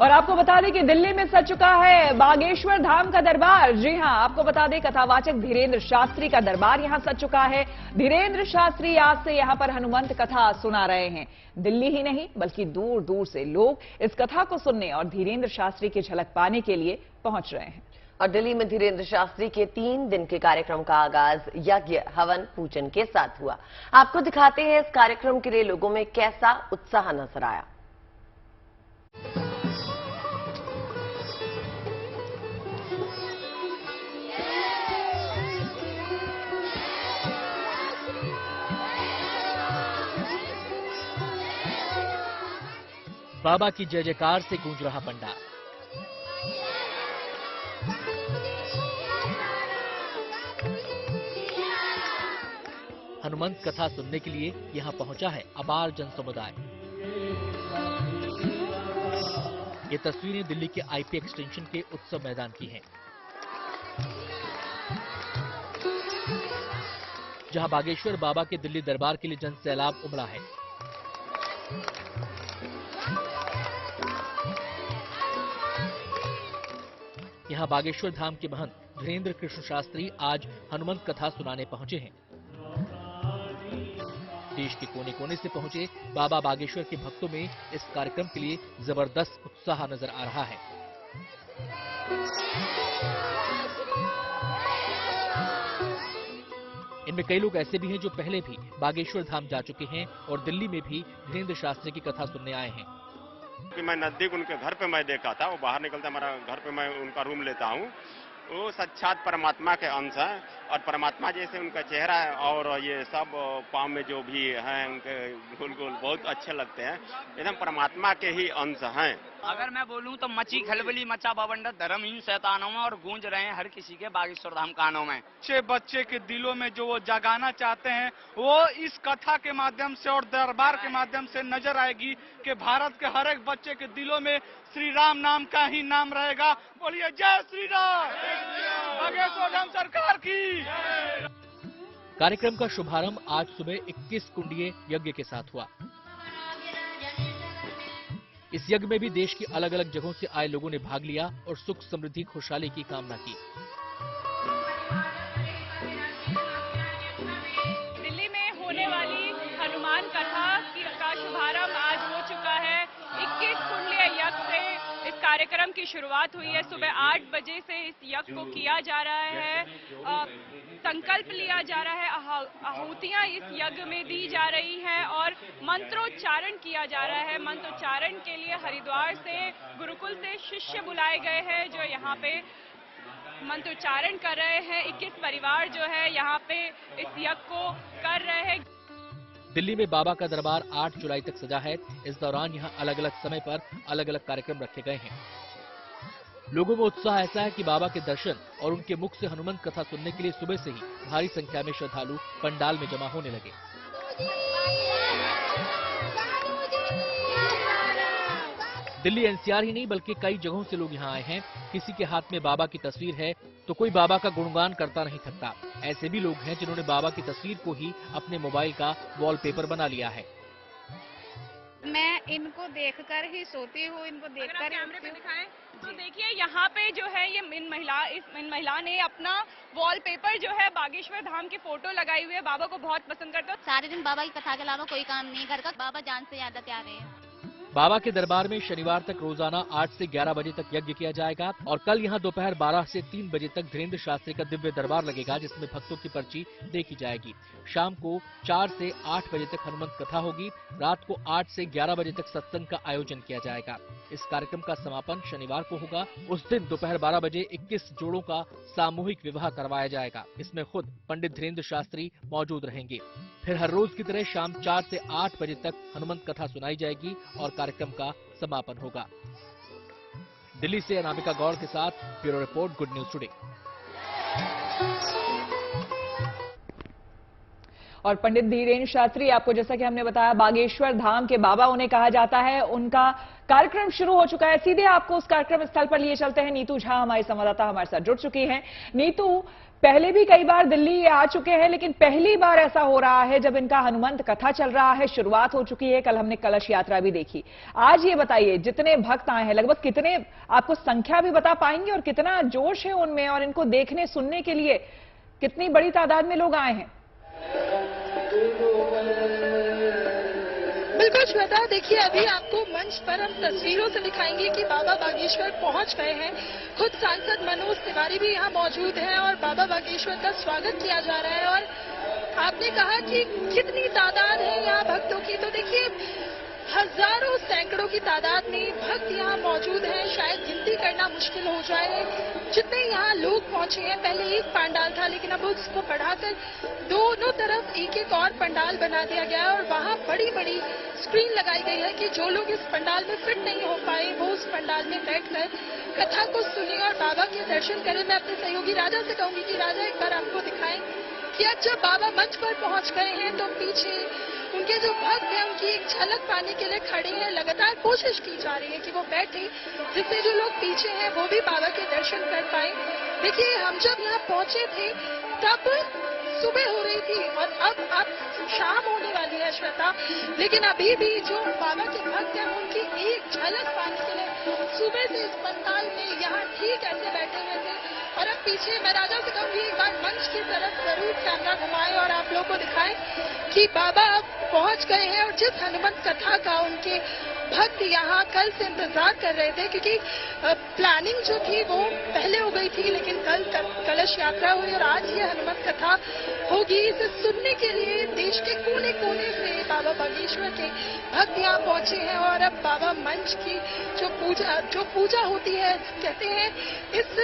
और आपको बता दें कि दिल्ली में सज चुका है बागेश्वर धाम का दरबार। जी हां, आपको बता दें कथावाचक धीरेन्द्र शास्त्री का दरबार यहां सज चुका है। धीरेन्द्र शास्त्री आज से यहां पर हनुमंत कथा सुना रहे हैं। दिल्ली ही नहीं बल्कि दूर दूर से लोग इस कथा को सुनने और धीरेन्द्र शास्त्री की झलक पाने के लिए पहुंच रहे हैं। और दिल्ली में धीरेन्द्र शास्त्री के 3 दिन के कार्यक्रम का आगाज यज्ञ हवन पूजन के साथ हुआ। आपको दिखाते हैं इस कार्यक्रम के लिए लोगों में कैसा उत्साह नजर आया। बाबा की जय जयकार से गूंज रहा पंडाल। हनुमंत कथा सुनने के लिए यहां पहुंचा है अपार जन समुदाय। ये तस्वीरें दिल्ली के आईपी एक्सटेंशन के उत्सव मैदान की हैं, जहां बागेश्वर बाबा के दिल्ली दरबार के लिए जन सैलाब उमड़ा है। यहां बागेश्वर धाम के महंत धीरेन्द्र कृष्ण शास्त्री आज हनुमंत कथा सुनाने पहुंचे हैं। देश के कोने कोने से पहुंचे बाबा बागेश्वर के भक्तों में इस कार्यक्रम के लिए जबरदस्त उत्साह नजर आ रहा है। इनमें कई लोग ऐसे भी हैं जो पहले भी बागेश्वर धाम जा चुके हैं और दिल्ली में भी धीरेन्द्र शास्त्री की कथा सुनने आए हैं। कि मैं नजदीक उनके घर पे मैं देखा था, वो बाहर निकलता हमारा घर पे मैं उनका रूम लेता हूँ। वो साक्षात परमात्मा के अंश है और परमात्मा जैसे उनका चेहरा है और ये सब पाँव में जो भी हैं उनके गोल गोल बहुत अच्छे लगते हैं, एकदम परमात्मा के ही अंश हैं। अगर मैं बोलूं तो मची खलबली मचा बवंडर धर्महीन शैतानों में और गूंज रहे हैं हर किसी के बागेश्वर धाम कानों में। बच्चे के दिलों में जो वो जगाना चाहते हैं वो इस कथा के माध्यम से और दरबार के माध्यम से नजर आएगी कि भारत के हर एक बच्चे के दिलों में श्री राम नाम का ही नाम रहेगा। बोलिए जय श्री राम, बागेश्वर धाम सरकार की। कार्यक्रम का शुभारंभ आज सुबह 21 कुंडीय यज्ञ के साथ हुआ। इस यज्ञ में भी देश की अलग अलग जगहों से आए लोगों ने भाग लिया और सुख समृद्धि खुशहाली की कामना की। दिल्ली में होने वाली हनुमान कथा का शुभारंभ आज हो चुका है। 21 कुंडीय यज्ञ से इस कार्यक्रम की शुरुआत हुई है। सुबह 8 बजे से इस यज्ञ को किया जा रहा है। संकल्प लिया जा रहा है, आहुतियां इस यज्ञ में दी जा रही हैं और मंत्रोच्चारण किया जा रहा है। मंत्रोच्चारण के लिए हरिद्वार से गुरुकुल से शिष्य बुलाए गए हैं जो यहाँ पे मंत्रोच्चारण कर रहे हैं। 21 परिवार जो है यहाँ पे इस यज्ञ को कर रहे हैं। दिल्ली में बाबा का दरबार 8 जुलाई तक सजा है। इस दौरान यहाँ अलग अलग समय पर अलग अलग कार्यक्रम रखे गए हैं। लोगों में उत्साह ऐसा है कि बाबा के दर्शन और उनके मुख से हनुमंत कथा सुनने के लिए सुबह से ही भारी संख्या में श्रद्धालु पंडाल में जमा होने लगे। दिल्ली एनसीआर ही नहीं बल्कि कई जगहों से लोग यहाँ आए हैं। किसी के हाथ में बाबा की तस्वीर है तो कोई बाबा का गुणगान करता नहीं थकता। ऐसे भी लोग हैं जिन्होंने बाबा की तस्वीर को ही अपने मोबाइल का वॉलपेपर बना लिया है। मैं इनको देखकर ही सोती हूँ, इनको देखकर कैमरे पे दिखाएं तो देखिए यहाँ पे जो है ये इन महिला ने अपना वॉलपेपर जो है बागेश्वर धाम की फोटो लगाई हुई है। बाबा को बहुत पसंद करते हैं। सारे दिन बाबा की कथा के अलावा कोई काम नहीं घर का। बाबा जान से ज्यादा प्यारे हैं। बाबा के दरबार में शनिवार तक रोजाना 8 से 11 बजे तक यज्ञ किया जाएगा और कल यहां दोपहर 12 से 3 बजे तक धीरेन्द्र शास्त्री का दिव्य दरबार लगेगा जिसमें भक्तों की पर्ची देखी जाएगी। शाम को 4 से 8 बजे तक हनुमंत कथा होगी। रात को 8 से 11 बजे तक सत्संग का आयोजन किया जाएगा। इस कार्यक्रम का समापन शनिवार को होगा। उस दिन दोपहर 12 बजे 21 जोड़ों का सामूहिक विवाह करवाया जाएगा। इसमें खुद पंडित धीरेन्द्र शास्त्री मौजूद रहेंगे। फिर हर रोज की तरह शाम 4 से 8 बजे तक हनुमंत कथा सुनाई जाएगी और कार्यक्रम का समापन होगा। दिल्ली से अनामिका गौड़ के साथ bureau report, good news today. और पंडित धीरेन्द्र शास्त्री, आपको जैसा कि हमने बताया बागेश्वर धाम के बाबा उन्हें कहा जाता है, उनका कार्यक्रम शुरू हो चुका है। सीधे आपको उस कार्यक्रम स्थल पर लिए चलते हैं। नीतू झा हमारी संवाददाता हमारे साथ जुड़ चुकी हैं। नीतू, पहले भी कई बार दिल्ली आ चुके हैं, लेकिन पहली बार ऐसा हो रहा है जब इनका हनुमंत कथा चल रहा है, शुरुआत हो चुकी है। कल हमने कलश यात्रा भी देखी। आज ये बताइए, जितने भक्त आए हैं, लगभग कितने आपको संख्या भी बता पाएंगे और कितना जोश है उनमें, और इनको देखने सुनने के लिए कितनी बड़ी तादाद में लोग आए हैं? बिल्कुल श्वेता, देखिए अभी आपको मंच पर हम तस्वीरों से दिखाएंगे कि बाबा बागेश्वर पहुंच गए हैं। खुद सांसद मनोज तिवारी भी यहाँ मौजूद हैं और बाबा बागेश्वर का स्वागत किया जा रहा है। और आपने कहा कि कितनी तादाद है यहाँ भक्तों की, तो देखिए हजारों सैकड़ों की तादाद में भक्त यहाँ मौजूद हैं। शायद गिनती करना मुश्किल हो जाए जितने यहाँ लोग पहुंचे हैं। पहले एक पंडाल था, लेकिन अब उसको बढ़ाकर दोनों तरफ एक एक और पंडाल बना दिया गया है और वहाँ बड़ी बड़ी स्क्रीन लगाई गई है कि जो लोग इस पंडाल में फिट नहीं हो पाए वो उस पंडाल में बैठकर कथा को सुने और बाबा के दर्शन करें। मैं अपने सहयोगी राजा से कहूंगी कि राजा एक बार आपको दिखाएं कि आज जब बाबा मंच पर पहुंच गए हैं तो पीछे उनके जो भक्त हैं उनकी एक झलक पाने के लिए खड़े हैं। लगातार कोशिश की जा रही है कि वो बैठे, जिससे जो लोग पीछे हैं वो भी बाबा के दर्शन कर पाए। देखिए हम जब यहाँ पहुंचे थे तब सुबह हो रही थी और अब शाम होने वाली है श्वेता, लेकिन अभी भी जो बाबा के भक्त हैं उनकी एक झलक पाने के लिए सुबह से इस पंडाल में यहाँ ठीक ऐसे बैठे हुए थे। और अब पीछे मैं राजा से कहूंगी एक बार मंच की तरफ जरूर कैमरा घुमाएं और आप लोगों को दिखाएं कि बाबा अब पहुंच गए हैं। और जिस हनुमंत कथा का उनके भक्त यहाँ कल से इंतजार कर रहे थे, क्योंकि प्लानिंग जो थी वो पहले हो गई थी, लेकिन कल कलश यात्रा हुई और आज ये हनुमंत कथा होगी। इसे सुनने के लिए देश के कोने कोने से बाबा बागेश्वर के भक्त यहाँ पहुंचे हैं। और अब बाबा मंच की जो पूजा होती है, कहते हैं इस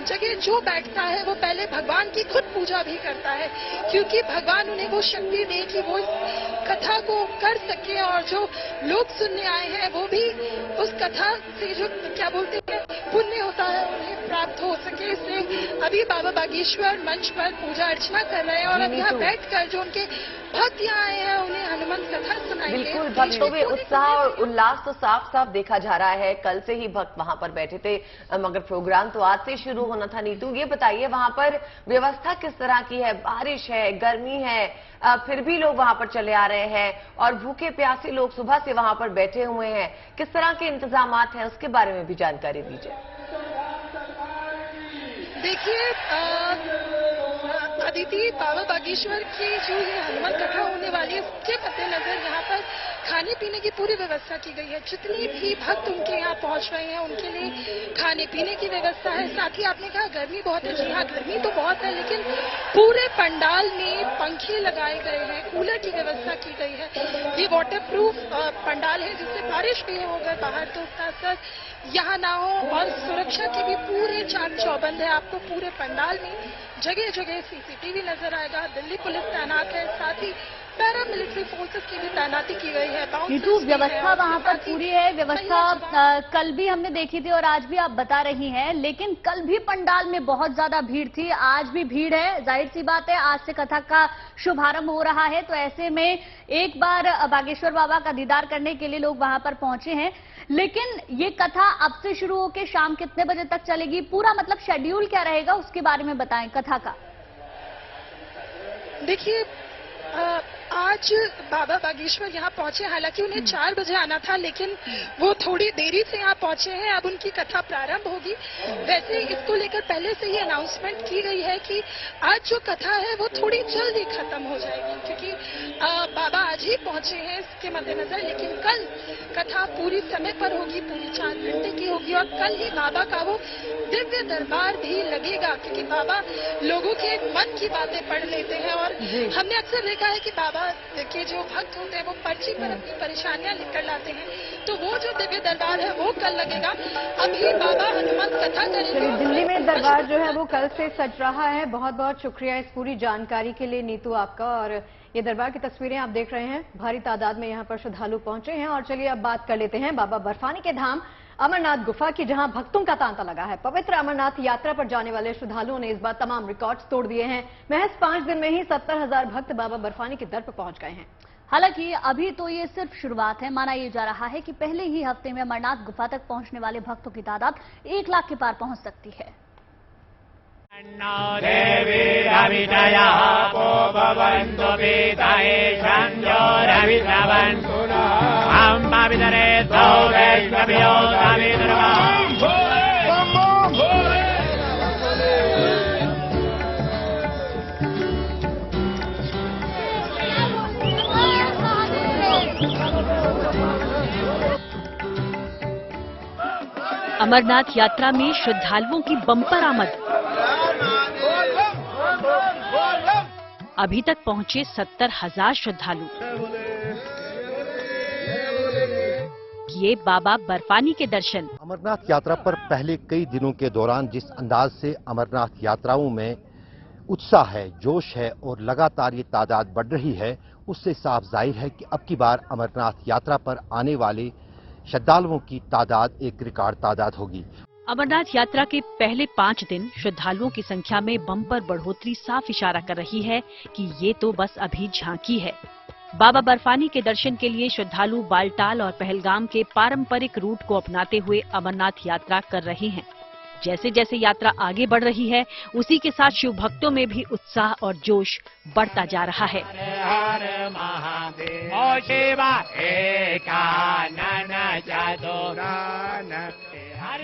जगह जो बैठता है वो पहले भगवान की खुद पूजा भी करता है, क्योंकि भगवान उन्हें वो शक्ति दे कि वो इस कथा को कर सके और जो लोग सुनने आए हैं वो भी उस कथा से जो क्या बोलते हैं पुण्य होता है उन्हें प्राप्त हो सके। इसलिए अभी बाबा बागेश्वर मंच पर पूजा अर्चना कर रहे हैं और अब यहाँ बैठकर जो उनके भक्त यहाँ आए हैं उन्हें हनुमंत कथा सुनाएंगे। बिल्कुल, भक्तों में उत्साह और उल्लास तो साफ साफ देखा जा रहा है। कल से ही भक्त वहां पर बैठे थे, मगर प्रोग्राम तो आज से शुरू होना था। नीतू, ये बताइए वहां पर व्यवस्था किस तरह की है? बारिश है, गर्मी है, फिर भी लोग वहां पर चले आ रहे हैं और भूखे प्यासे लोग सुबह से वहां पर बैठे हुए हैं। किस तरह के इंतजामात हैं उसके बारे में भी जानकारी दीजिए। देखिए अदिति, बाबा बागेश्वर की जो ये हनुमंत कथा होने वाली है उसके मद्देनजर यहाँ पर खाने पीने की पूरी व्यवस्था की गई है। जितने भी भक्त उनके यहाँ पहुँच रहे हैं उनके लिए खाने पीने की व्यवस्था है। साथ ही आपने कहा गर्मी बहुत है, जी हाँ गर्मी तो बहुत है, लेकिन पूरे पंडाल में पंखे लगाए गए हैं, कूलर की व्यवस्था की गई है। ये वाटरप्रूफ पंडाल है जिससे बारिश भी हो अगर बाहर तो उसका असर यहाँ ना हो। और सुरक्षा के भी पूरे चाक चौबंद है। आपको पूरे पंडाल में जगह जगह सीसीटीवी नजर आएगा। दिल्ली पुलिस तैनात है, साथ ही पैरामिलिट्री फोर्सेस की भी तैनाती की गई है। नीतू, व्यवस्था वहां पर पूरी है। व्यवस्था कल भी हमने देखी थी और आज भी आप बता रही हैं, लेकिन कल भी पंडाल में बहुत ज्यादा भीड़ थी, आज भी भीड़ है। जाहिर सी बात है आज से कथा का शुभारंभ हो रहा है, तो ऐसे में एक बार बागेश्वर बाबा का दीदार करने के लिए लोग वहां पर पहुंचे हैं। लेकिन ये कथा अब से शुरू होकर शाम कितने बजे तक चलेगी? पूरा मतलब शेड्यूल क्या रहेगा उसके बारे में बताएं कथा का। देखिए आज बाबा बागेश्वर यहाँ पहुंचे, हालांकि उन्हें 4 बजे आना था, लेकिन वो थोड़ी देरी से यहाँ पहुंचे हैं। अब उनकी कथा प्रारंभ होगी। वैसे इसको लेकर पहले से ही अनाउंसमेंट की गई है कि आज जो कथा है वो थोड़ी जल्दी खत्म हो जाएगी, क्योंकि बाबा आज ही पहुंचे हैं इसके मद्देनजर। लेकिन कल कथा पूरी समय पर होगी, पूरी 4 घंटे की होगी और कल ही बाबा का वो दिव्य दरबार भी लगेगा, क्योंकि बाबा लोगों के मन की बातें पढ़ लेते हैं। और हमने अक्सर देखा है कि बाबा के जो भक्त होते हैं वो पर्ची पर अपनी परेशानियां लिख कर लाते हैं, तो वो जो दिव्य दरबार है वो कल लगेगा। अभी बाबा हनुमंत कथा करेंगे। दिल्ली में दरबार जो है वो कल से सज रहा है। बहुत बहुत शुक्रिया इस पूरी जानकारी के लिए नीतू आपका। और ये दरबार की तस्वीरें आप देख रहे हैं, भारी तादाद में यहाँ पर श्रद्धालु पहुंचे हैं। और चलिए अब बात कर लेते हैं बाबा बर्फानी के धाम अमरनाथ गुफा की, जहां भक्तों का तांता लगा है। पवित्र अमरनाथ यात्रा पर जाने वाले श्रद्धालुओं ने इस बार तमाम रिकॉर्ड्स तोड़ दिए हैं। महज 5 दिन में ही 70,000 भक्त बाबा बर्फानी के दर पर पहुंच गए हैं। हालांकि अभी तो ये सिर्फ शुरुआत है। माना ये जा रहा है कि पहले ही हफ्ते में अमरनाथ गुफा तक पहुंचने वाले भक्तों की तादाद 1 लाख के पार पहुंच सकती है। अमरनाथ यात्रा में श्रद्धालुओं की बम्पर आमद। अभी तक पहुंचे 70,000 श्रद्धालु। किए बाबा बर्फानी के दर्शन। अमरनाथ यात्रा पर पहले कई दिनों के दौरान जिस अंदाज से अमरनाथ यात्राओं में उत्साह है, जोश है और लगातार ये तादाद बढ़ रही है, उससे साफ जाहिर है कि अब की बार अमरनाथ यात्रा पर आने वाले श्रद्धालुओं की तादाद एक रिकॉर्ड तादाद होगी। अमरनाथ यात्रा के पहले 5 दिन श्रद्धालुओं की संख्या में बम्पर बढ़ोतरी साफ इशारा कर रही है कि ये तो बस अभी झांकी है। बाबा बर्फानी के दर्शन के लिए श्रद्धालु बालटाल और पहलगाम के पारंपरिक रूट को अपनाते हुए अमरनाथ यात्रा कर रहे हैं। जैसे जैसे यात्रा आगे बढ़ रही है, उसी के साथ शिव भक्तों में भी उत्साह और जोश बढ़ता जा रहा है।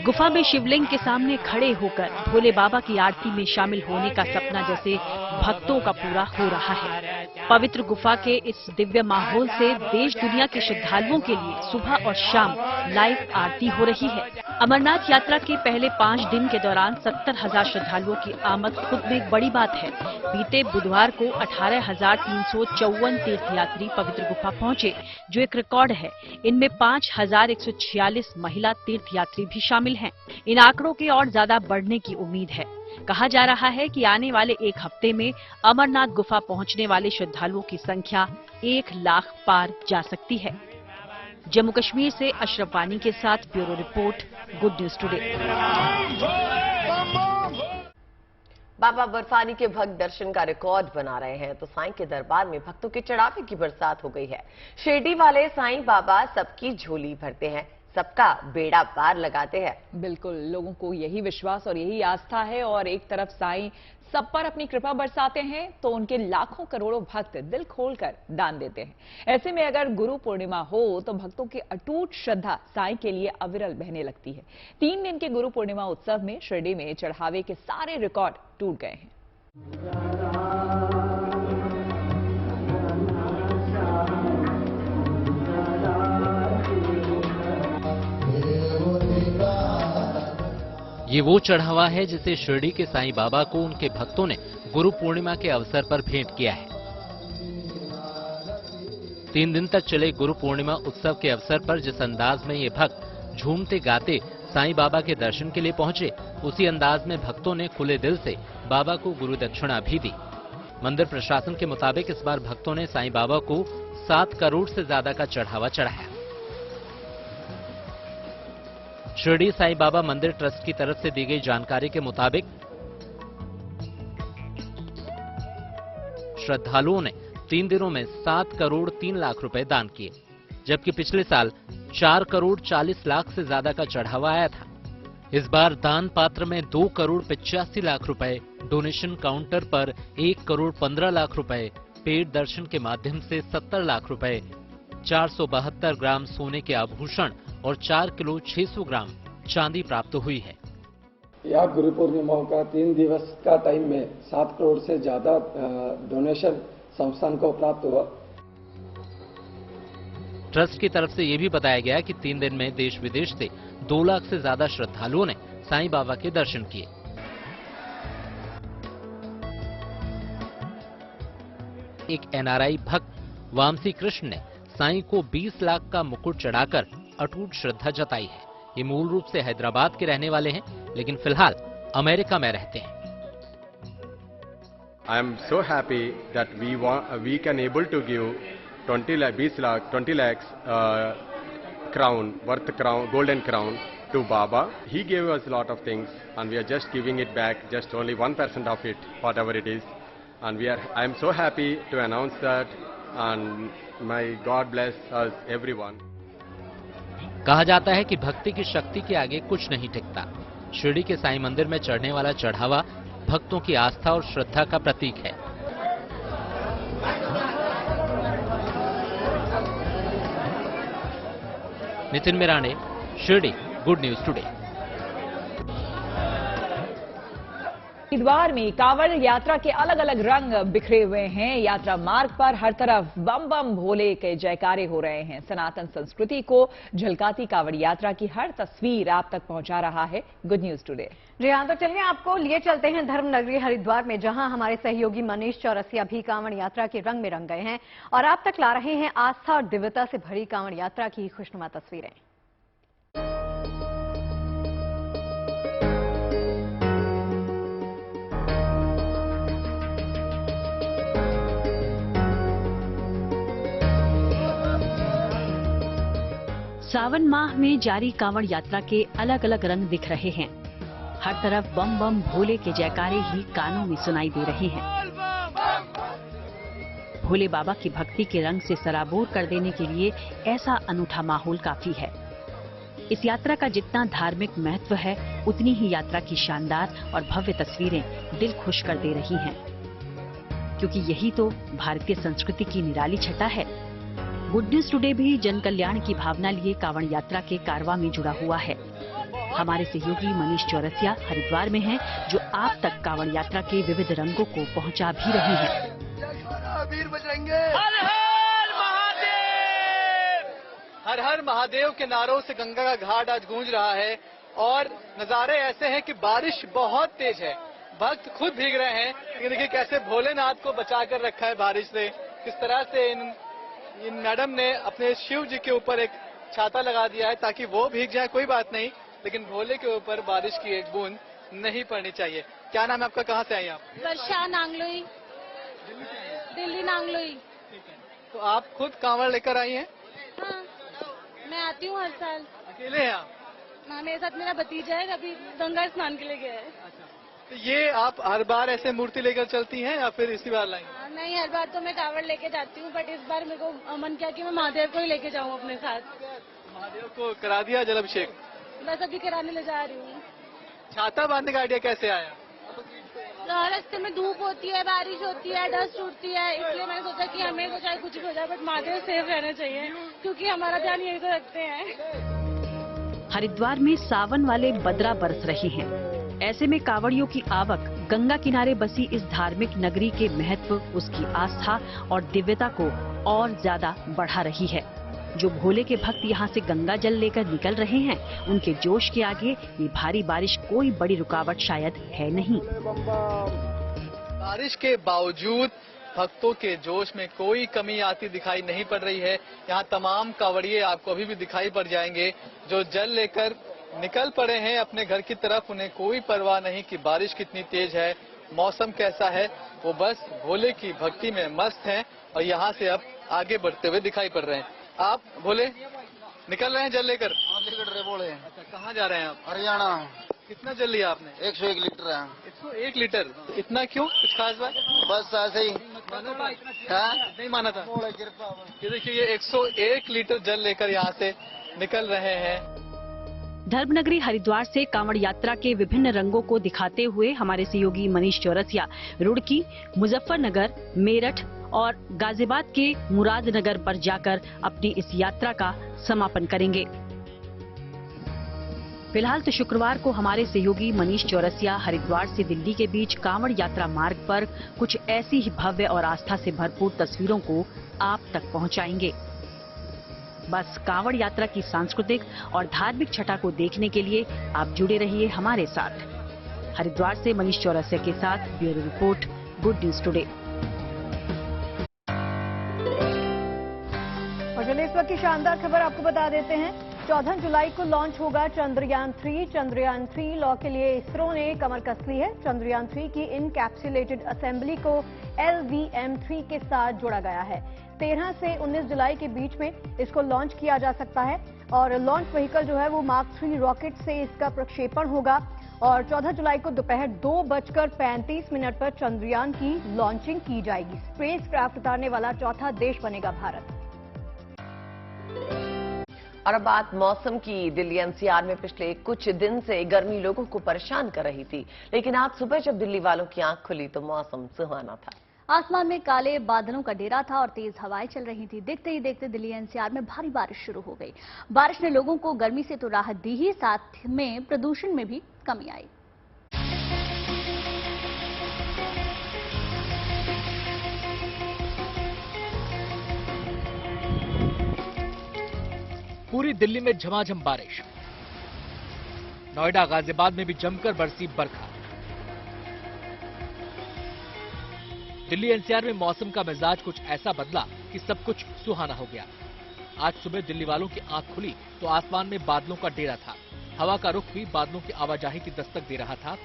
गुफा में शिवलिंग के सामने खड़े होकर भोले बाबा की आरती में शामिल होने का सपना जैसे भक्तों का पूरा हो रहा है। पवित्र गुफा के इस दिव्य माहौल से देश दुनिया के श्रद्धालुओं के लिए सुबह और शाम लाइव आरती हो रही है। अमरनाथ यात्रा के पहले 5 दिन के दौरान 70,000 श्रद्धालुओं की आमद खुद में एक बड़ी बात है। बीते बुधवार को 18,354 तीर्थयात्री पवित्र गुफा पहुंचे, जो एक रिकॉर्ड है। इनमें 5,146 महिला तीर्थयात्री भी शामिल हैं। इन आंकड़ों के और ज्यादा बढ़ने की उम्मीद है। कहा जा रहा है कि आने वाले 1 हफ्ते में अमरनाथ गुफा पहुंचने वाले श्रद्धालुओं की संख्या 1 लाख पार जा सकती है। जम्मू कश्मीर से अशरफ वानी के साथ bureau report, good news today. Baba Barfani के भक्त दर्शन का रिकॉर्ड बना रहे हैं तो साईं के दरबार में भक्तों के चढ़ावे की बरसात हो गई है। शिरडी वाले साईं बाबा सबकी झोली भरते हैं, सबका बेड़ा पार लगाते हैं। बिल्कुल, लोगों को यही विश्वास और यही आस्था है और एक तरफ साईं सब पर अपनी कृपा बरसाते हैं तो उनके लाखों करोड़ों भक्त दिल खोलकर दान देते हैं। ऐसे में अगर गुरु पूर्णिमा हो तो भक्तों की अटूट श्रद्धा साईं के लिए अविरल बहने लगती है। 3 दिन के गुरु पूर्णिमा उत्सव में शिरडी में चढ़ावे के सारे रिकॉर्ड टूट गए हैं। ये वो चढ़ावा है जिसे शिरडी के साईं बाबा को उनके भक्तों ने गुरु पूर्णिमा के अवसर पर भेंट किया है। 3 दिन तक चले गुरु पूर्णिमा उत्सव के अवसर पर जिस अंदाज में ये भक्त झूमते गाते साईं बाबा के दर्शन के लिए पहुंचे, उसी अंदाज में भक्तों ने खुले दिल से बाबा को गुरु दक्षिणा भी दी। मंदिर प्रशासन के मुताबिक इस बार भक्तों ने साईं बाबा को 7 करोड़ से ज्यादा का चढ़ावा चढ़ाया। शिरडी साईं बाबा मंदिर ट्रस्ट की तरफ से दी गई जानकारी के मुताबिक श्रद्धालुओं ने 3 दिनों में 7 करोड़ 3 लाख रुपए दान किए, जबकि पिछले साल 4 करोड़ 40 लाख से ज्यादा का चढ़ावा आया था। इस बार दान पात्र में 2 करोड़ 85 लाख रुपए, डोनेशन काउंटर पर 1 करोड़ 15 लाख रुपए, पेड दर्शन के माध्यम से 70 लाख रुपए, 472 ग्राम सोने के आभूषण और 4 किलो 600 ग्राम चांदी प्राप्त हुई है। यह गुरु पूर्णिमा का 3 दिवस का टाइम में 7 करोड़ से ज्यादा डोनेशन संस्थान को प्राप्त हुआ। ट्रस्ट की तरफ से यह भी बताया गया कि 3 दिन में देश विदेश से 2 लाख से ज्यादा श्रद्धालुओं ने साईं बाबा के दर्शन किए। एक एनआरआई भक्त वामसी कृष्ण ने साईं को 20 लाख का मुकुट चढ़ाकर अटूट श्रद्धा जताई है। ये मूल रूप से हैदराबाद के रहने वाले हैं, लेकिन फिलहाल अमेरिका में रहते हैं। I am so happy that we can able to give 20 lakhs crown, golden crown to Baba. He gave us a lot of things, and we are just giving it back, just only 1% of it, whatever it is. And I am so happy to announce that, and may God bless us, everyone. कहा जाता है कि भक्ति की शक्ति के आगे कुछ नहीं टिकता। शिरडी के साईं मंदिर में चढ़ने वाला चढ़ावा भक्तों की आस्था और श्रद्धा का प्रतीक है। Nitin Mirane, Shirdi, good news today. Haridwar में कांवड़ यात्रा के अलग अलग रंग बिखरे हुए हैं। यात्रा मार्ग पर हर तरफ बम बम भोले के जयकारे हो रहे हैं। सनातन संस्कृति को झलकाती कांवड़ यात्रा की हर तस्वीर आप तक पहुंचा रहा है गुड न्यूज टुडे। जी हाँ, तो चलिए आपको लिए चलते हैं धर्म नगरी हरिद्वार में, जहां हमारे सहयोगी मनीष चौरसिया भी कांवड़ यात्रा के रंग में रंग गए हैं और आप तक ला रहे हैं आस्था और दिव्यता से भरी कांवड़ यात्रा की खुशनुमा तस्वीरें। सावन माह में जारी कांवड़ यात्रा के अलग अलग रंग दिख रहे हैं। हर तरफ बम बम भोले के जयकारे ही कानों में सुनाई दे रहे हैं। भोले बाबा की भक्ति के रंग से सराबोर कर देने के लिए ऐसा अनूठा माहौल काफी है। इस यात्रा का जितना धार्मिक महत्व है, उतनी ही यात्रा की शानदार और भव्य तस्वीरें दिल खुश कर दे रही हैं, क्योंकि यही तो भारतीय संस्कृति की निराली छटा है। गुड न्यूज टुडे भी जन कल्याण की भावना लिए कांवड़ यात्रा के कारवां में जुड़ा हुआ है। हमारे सहयोगी मनीष चौरसिया हरिद्वार में हैं, जो आप तक कांवड़ यात्रा के विविध रंगों को पहुंचा भी रहे हैं। हर हर महादेव के नारों से गंगा का घाट आज गूंज रहा है और नजारे ऐसे हैं कि बारिश बहुत तेज है। भक्त खुद भीग रहे हैं, लेकिन देखिए कैसे भोलेनाथ को बचा कर रखा है बारिश से। किस तरह से इन मैडम ने अपने शिव जी के ऊपर एक छाता लगा दिया है ताकि वो भीग जाए, कोई बात नहीं, लेकिन भोले के ऊपर बारिश की एक बूंद नहीं पड़नी चाहिए। क्या नाम है आपका, कहाँ से आई आप? वर्षा नांगलोई, दिल्ली नांगलोई। तो आप खुद कांवड़ लेकर आई हैं? हाँ, मैं आती हूँ हर साल। अकेले हैं आप? हाँ, मेरे साथ मेरा भतीजा है, अभी गंगा स्नान के लिए गया है। तो ये आप हर बार ऐसे मूर्ति लेकर चलती हैं या फिर इसी बार लाई? नहीं, हर बार तो मैं कांवड़ लेके जाती हूँ, बट इस बार मेरे को मन किया कि मैं महादेव को ही लेके जाऊँ अपने साथ। महादेव को करा दिया जलाभिषेक? बस अभी कराने ले जा रही हूँ। छाता बांधने का आइडिया कैसे आया? रास्ते में धूप होती है, बारिश होती है, डस्ट उड़ती है, इसलिए मैंने सोचा कि हमें तो चाहे कुछ भी हो जाए बट महादेव सेफ रहना चाहिए, क्योंकि हमारा ध्यान यही तो रखते हैं। हरिद्वार में सावन वाले बदरा बरस रहे हैं। ऐसे में कांवड़ियों की आवक गंगा किनारे बसी इस धार्मिक नगरी के महत्व, उसकी आस्था और दिव्यता को और ज्यादा बढ़ा रही है। जो भोले के भक्त यहाँ से गंगा जल लेकर निकल रहे हैं, उनके जोश के आगे ये भारी बारिश कोई बड़ी रुकावट शायद है नहीं। बारिश के बावजूद भक्तों के जोश में कोई कमी आती दिखाई नहीं पड़ रही है। यहाँ तमाम कांवड़िए आपको अभी भी दिखाई पड़ जाएंगे जो जल लेकर निकल पड़े हैं अपने घर की तरफ। उन्हें कोई परवाह नहीं कि बारिश कितनी तेज है, मौसम कैसा है, वो बस भोले की भक्ति में मस्त हैं और यहाँ से अब आगे बढ़ते हुए दिखाई पड़ रहे हैं। आप भोले निकल रहे हैं जल लेकर? निकल रहे बोले। अच्छा, कहाँ जा रहे हैं आप? हरियाणा। कितना जल लिया आपने? 101 लीटर है। 101 लीटर? तो इतना क्यों, कुछ खास बात? बस ऐसे ही। नहीं माना था? ये देखिए, ये 101 लीटर जल लेकर यहाँ से निकल रहे हैं। धर्मनगरी हरिद्वार से कांवड़ यात्रा के विभिन्न रंगों को दिखाते हुए हमारे सहयोगी मनीष चौरसिया रुड़की, मुजफ्फरनगर, मेरठ और गाजियाबाद के मुरादनगर पर जाकर अपनी इस यात्रा का समापन करेंगे। फिलहाल तो शुक्रवार को हमारे सहयोगी मनीष चौरसिया हरिद्वार से दिल्ली के बीच कांवड़ यात्रा मार्ग पर कुछ ऐसी ही भव्य और आस्था से भरपूर तस्वीरों को आप तक पहुंचाएंगे। बस कांवड़ यात्रा की सांस्कृतिक और धार्मिक छटा को देखने के लिए आप जुड़े रहिए हमारे साथ। हरिद्वार से मनीष चौरसिया के साथ bureau report, good news today. और चलिए इस वक्त की शानदार खबर आपको बता देते हैं। 14 जुलाई को लॉन्च होगा चंद्रयान 3। चंद्रयान 3 लॉ के लिए इसरो ने कमर कस ली है। चंद्रयान 3 की इनकैप्सुलेटेड असेंबली को LVM-3 के साथ जोड़ा गया है। 13 से 19 जुलाई के बीच में इसको लॉन्च किया जा सकता है। और लॉन्च व्हीकल जो है वो मार्क 3 रॉकेट से इसका प्रक्षेपण होगा और 14 जुलाई को दोपहर 2:35 पर चंद्रयान की लॉन्चिंग की जाएगी। स्पेस क्राफ्ट उतारने वाला चौथा देश बनेगा भारत। और अब बात मौसम की। दिल्ली एनसीआर में पिछले कुछ दिन से गर्मी लोगों को परेशान कर रही थी, लेकिन आज सुबह जब दिल्ली वालों की आंख खुली तो मौसम सुहाना था। आसमान में काले बादलों का डेरा था और तेज हवाएं चल रही थी। देखते ही देखते दिल्ली एनसीआर में भारी बारिश शुरू हो गई। बारिश ने लोगों को गर्मी से तो राहत दी ही, साथ में प्रदूषण में भी कमी आई। पूरी दिल्ली में झमाझम बारिश। नोएडा गाजियाबाद में भी जमकर बरसी बरखा। दिल्ली एनसीआर में मौसम का मिजाज कुछ ऐसा बदला कि सब कुछ सुहाना हो गया। आज सुबह दिल्ली वालों की आंख खुली तो आसमान में बादलों का डेरा था। हवा का रुख भी बादलों की आवाजाही की दस्तक दे रहा था।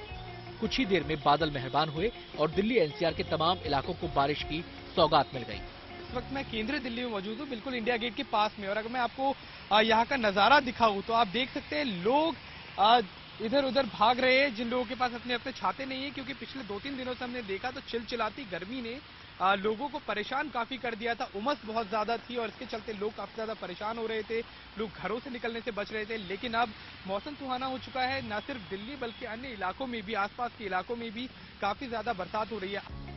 कुछ ही देर में बादल मेहरबान हुए और दिल्ली एनसीआर के तमाम इलाकों को बारिश की सौगात मिल गई। इस वक्त मैं केंद्रीय दिल्ली में मौजूद हूँ, बिल्कुल इंडिया गेट के पास में। और अगर मैं आपको यहाँ का नजारा दिखाऊं तो आप देख सकते हैं लोग इधर उधर भाग रहे हैं, जिन लोगों के पास अपने अपने छाते नहीं है, क्योंकि पिछले 2-3 दिनों से हमने देखा तो चिलचिलाती गर्मी ने लोगों को परेशान काफी कर दिया था। उमस बहुत ज्यादा थी और इसके चलते लोग काफी ज्यादा परेशान हो रहे थे। लोग घरों से निकलने से बच रहे थे, लेकिन अब मौसम सुहाना हो चुका है। न सिर्फ दिल्ली बल्कि अन्य इलाकों में भी, आसपास के इलाकों में भी काफी ज्यादा बरसात हो रही है।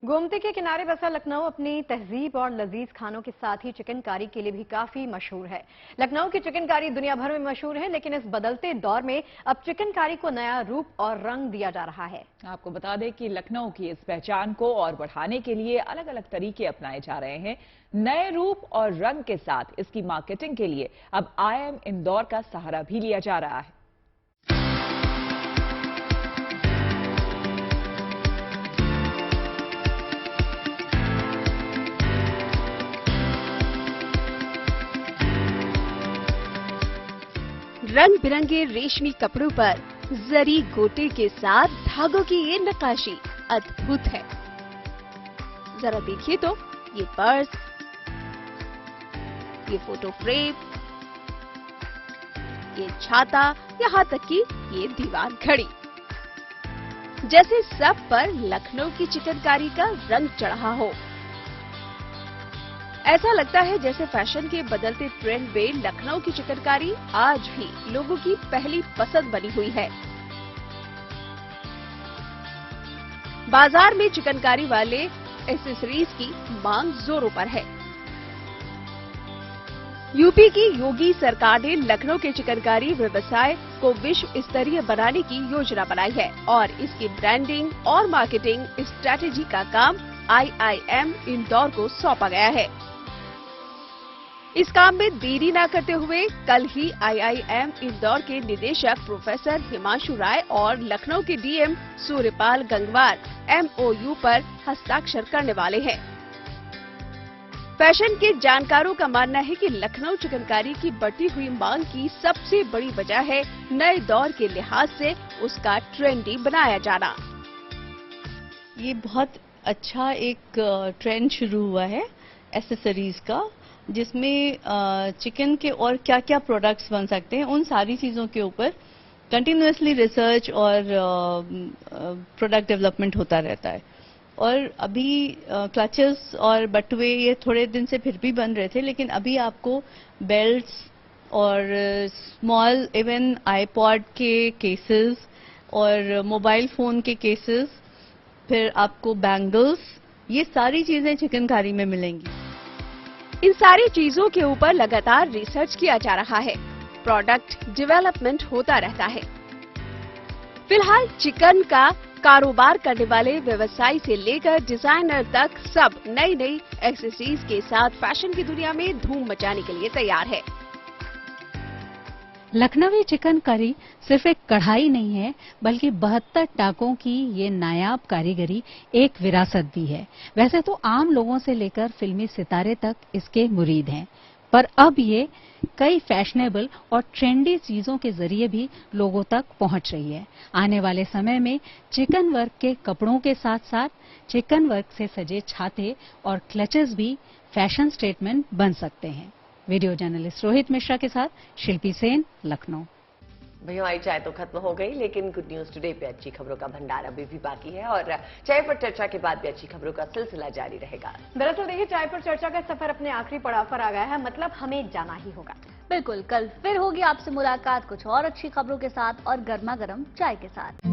गोमती के किनारे बसा लखनऊ अपनी तहजीब और लजीज खानों के साथ ही चिकनकारी के लिए भी काफी मशहूर है। लखनऊ की चिकनकारी दुनिया भर में मशहूर है, लेकिन इस बदलते दौर में अब चिकनकारी को नया रूप और रंग दिया जा रहा है। आपको बता दें कि लखनऊ की इस पहचान को और बढ़ाने के लिए अलग अलग तरीके अपनाए जा रहे हैं। नए रूप और रंग के साथ इसकी मार्केटिंग के लिए अब IIM इंदौर का सहारा भी लिया जा रहा है। रंग बिरंगे रेशमी कपड़ों पर जरी गोटे के साथ धागों की ये नक्काशी अद्भुत है। जरा देखिए तो ये पर्स, ये फोटो फ्रेम, ये छाता, यहाँ तक कि ये दीवार घड़ी, जैसे सब पर लखनऊ की चिकनकारी का रंग चढ़ा हो। ऐसा लगता है जैसे फैशन के बदलते ट्रेंड में लखनऊ की चिकनकारी आज भी लोगों की पहली पसंद बनी हुई है। बाजार में चिकनकारी वाले एक्सेसरीज की मांग जोरों पर है। यूपी की योगी सरकार ने लखनऊ के चिकनकारी व्यवसाय को विश्व स्तरीय बनाने की योजना बनाई है और इसकी ब्रांडिंग और मार्केटिंग स्ट्रैटेजी का काम IIM इंदौर को सौंपा गया है। इस काम में देरी न करते हुए कल ही IIM इंदौर के निदेशक प्रोफेसर हिमांशु राय और लखनऊ के DM सूर्यपाल गंगवार MOU पर हस्ताक्षर करने वाले हैं। फैशन के जानकारों का मानना है कि लखनऊ चिकनकारी की बढ़ती हुई मांग की सबसे बड़ी वजह है नए दौर के लिहाज से उसका ट्रेंडी बनाया जाना। ये बहुत अच्छा एक ट्रेंड शुरू हुआ है एक्सेसरीज का, जिसमें चिकन के और क्या क्या प्रोडक्ट्स बन सकते हैं उन सारी चीज़ों के ऊपर कंटिन्यूअसली रिसर्च और प्रोडक्ट डेवलपमेंट होता रहता है। और अभी क्लचेस और बटुए ये थोड़े दिन से फिर भी बन रहे थे, लेकिन अभी आपको बेल्ट्स और स्मॉल इवन आईपॉड के केसेस और मोबाइल फोन के केसेस, फिर आपको बैंगल्स, ये सारी चीजें चिकनकारी में मिलेंगी। इन सारी चीजों के ऊपर लगातार रिसर्च किया जा रहा है, प्रोडक्ट डेवलपमेंट होता रहता है। फिलहाल चिकन का कारोबार करने वाले व्यवसायी से लेकर डिजाइनर तक सब नई नई एक्सेसरीज के साथ फैशन की दुनिया में धूम मचाने के लिए तैयार है। लखनवी चिकन करी सिर्फ एक कढ़ाई नहीं है, बल्कि 72 टाकों की ये नायाब कारीगरी एक विरासत भी है। वैसे तो आम लोगों से लेकर फिल्मी सितारे तक इसके मुरीद हैं, पर अब ये कई फैशनेबल और ट्रेंडी चीजों के जरिए भी लोगों तक पहुंच रही है। आने वाले समय में चिकन वर्क के कपड़ों के साथ साथ चिकन वर्क से सजे छाते और क्लचेस भी फैशन स्टेटमेंट बन सकते हैं। वीडियो जर्नलिस्ट रोहित मिश्रा के साथ शिल्पी सेन, लखनऊ। भैया हमारी चाय तो खत्म हो गई, लेकिन गुड न्यूज टुडे पे अच्छी खबरों का भंडार अभी भी बाकी है और चाय पर चर्चा के बाद भी अच्छी खबरों का सिलसिला जारी रहेगा। दरअसल देखिए, चाय पर चर्चा का सफर अपने आखिरी पड़ाव पर आ गया है, मतलब हमें जाना ही होगा। बिल्कुल, कल फिर होगी आपसे मुलाकात कुछ और अच्छी खबरों के साथ और गर्मा गर्म चाय के साथ।